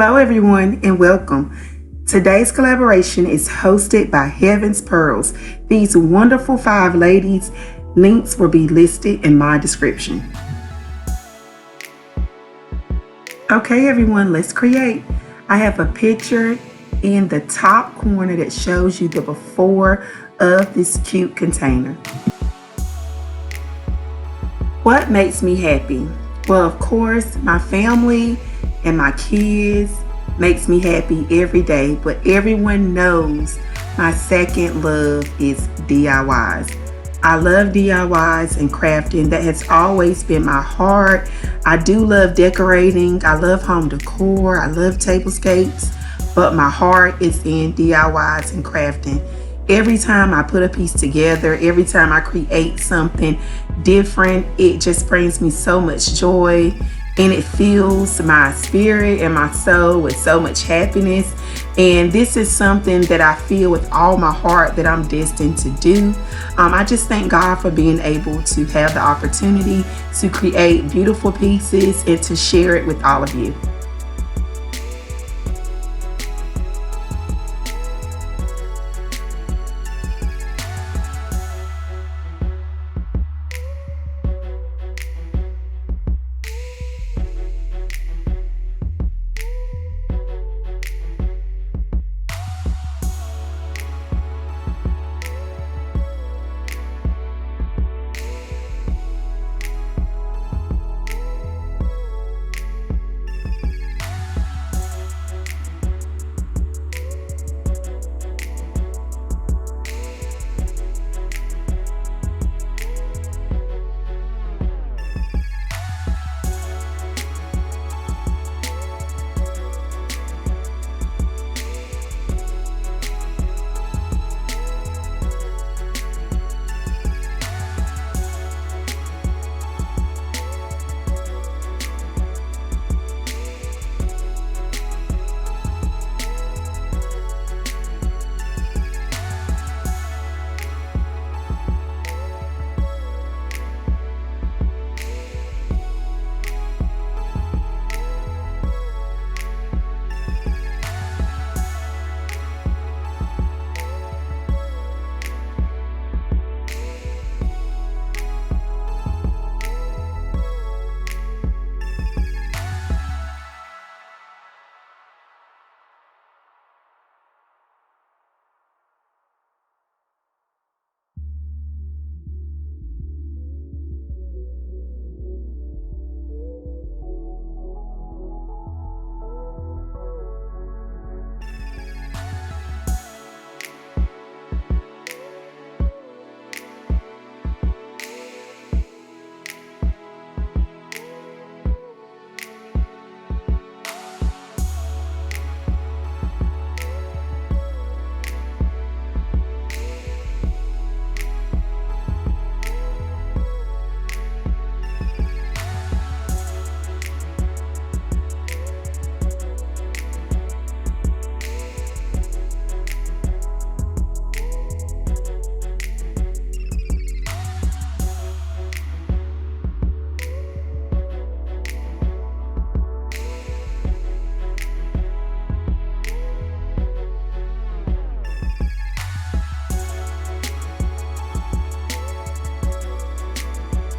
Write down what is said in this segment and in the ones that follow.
Hello everyone and welcome. Today's collaboration is hosted by Heaven's Pearls. These wonderful 5 ladies, links will be listed in my description. Okay everyone, let's create. I have a picture in the top corner that shows you the before of this cute container. What makes me happy? Well, of course, my family and my kids makes me happy every day, but everyone knows my second love is DIYs. I love DIYs and crafting. That has always been my heart. I do love decorating. I love home decor. I love tablescapes, but my heart is in DIYs and crafting. Every time I put a piece together, every time I create something different, it just brings me so much joy and it fills my spirit and my soul with so much happiness. And this is something that I feel with all my heart that I'm destined to do. I just thank God for being able to have the opportunity to create beautiful pieces and to share it with all of you.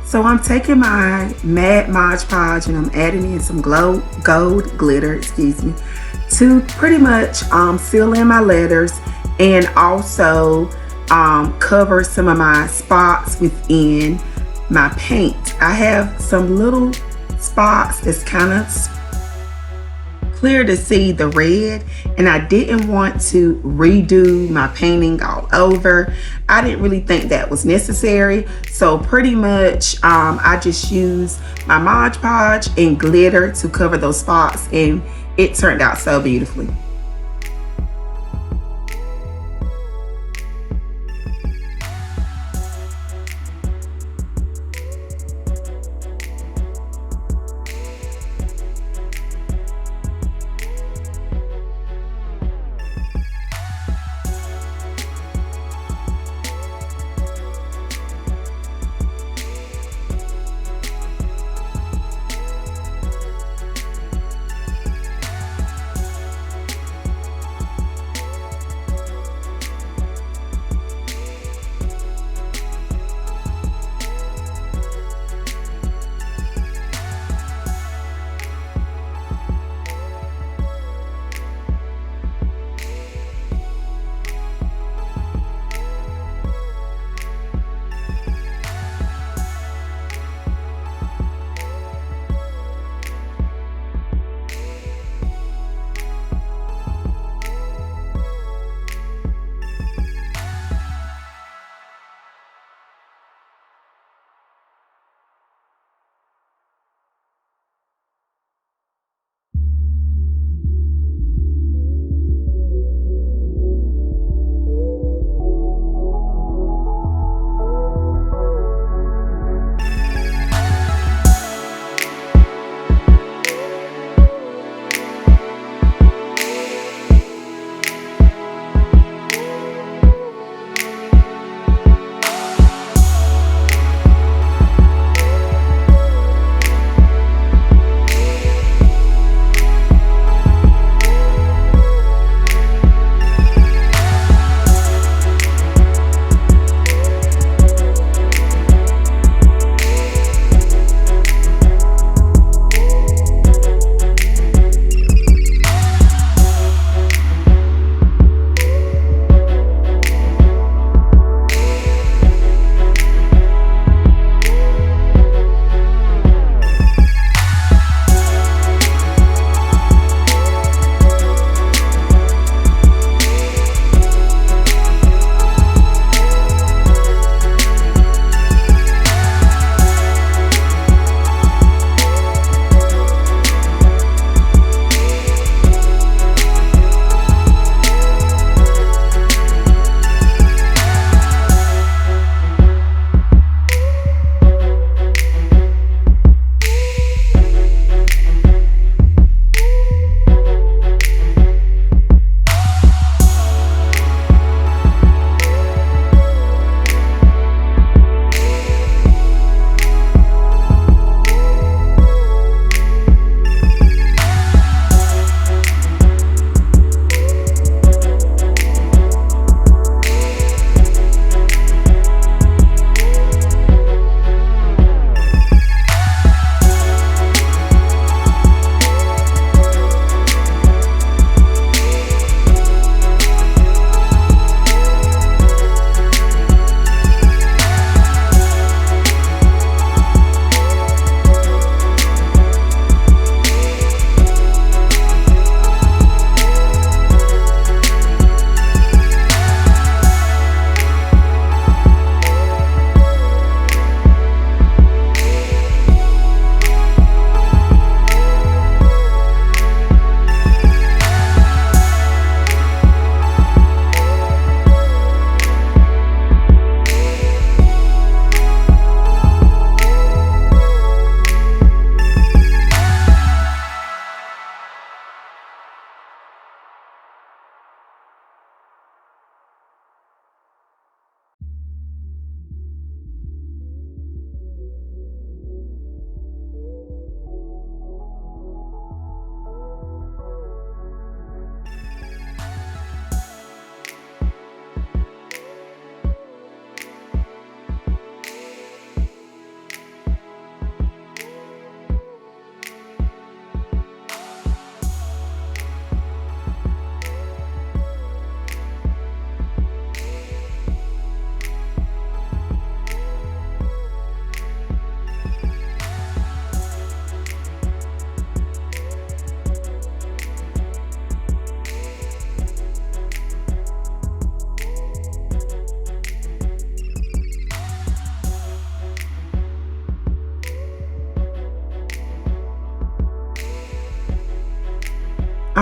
So I'm taking my matte Mod Podge and I'm adding in some gold glitter, to pretty much seal in my letters and also cover some of my spots within my paint. I have some little spots that's kind of clear to see the red, and I didn't want to redo my painting all over. I didn't really think that was necessary, so pretty much I just used my Mod Podge and glitter to cover those spots, and it turned out so beautifully.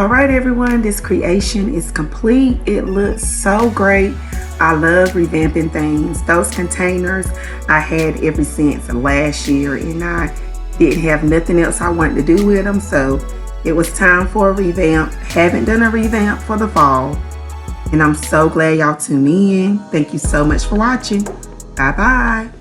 All right, everyone, this creation is complete. It looks so great. I love revamping things. Those containers I had ever since last year, and I didn't have nothing else I wanted to do with them, so it was time for a revamp. Haven't done a revamp for the fall, and I'm so glad y'all tuned in. Thank you so much for watching. Bye bye.